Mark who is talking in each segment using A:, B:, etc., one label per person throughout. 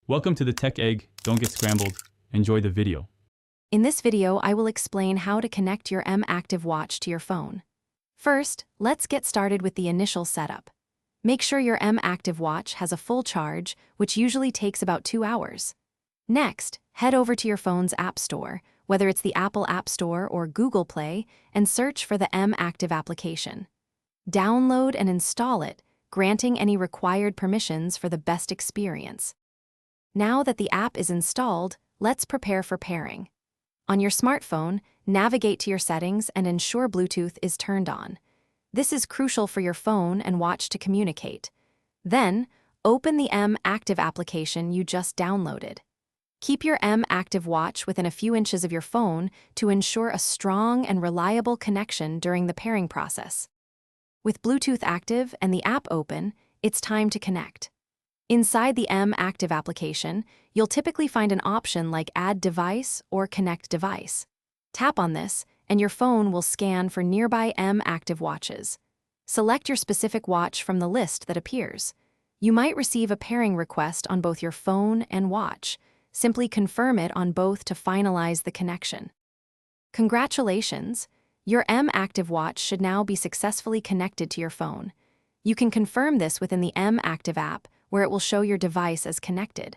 A: Welcome to the Tech Egg. Don't get scrambled. Enjoy the video.
B: In this video, I will explain how to connect your M Active watch to your phone. First, let's get started with the initial setup. Make sure your M Active watch has a full charge, which usually takes about 2 hours. Next, head over to your phone's App Store, whether it's the Apple App Store or Google Play, and search for the M Active application. Download and install it, granting any required permissions for the best experience. Now that the app is installed, let's prepare for pairing. On your smartphone, navigate to your settings and ensure Bluetooth is turned on. This is crucial for your phone and watch to communicate. Then, open the M Active application you just downloaded. Keep your M Active watch within a few inches of your phone to ensure a strong and reliable connection during the pairing process. With Bluetooth active and the app open, it's time to connect. Inside the M Active application, you'll typically find an option like Add Device or Connect Device. Tap on this, and your phone will scan for nearby M Active watches. Select your specific watch from the list that appears. You might receive a pairing request on both your phone and watch. Simply confirm it on both to finalize the connection. Congratulations! Your M Active watch should now be successfully connected to your phone. You can confirm this within the M Active app, where it will show your device as connected.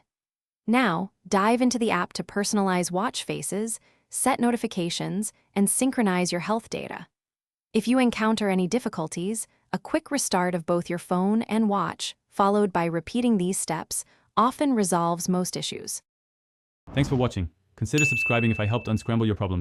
B: Now, dive into the app to personalize watch faces, set notifications, and synchronize your health data. If you encounter any difficulties, a quick restart of both your phone and watch, followed by repeating these steps, often resolves most issues.
A: Thanks for watching. Consider subscribing if I helped unscramble your problems.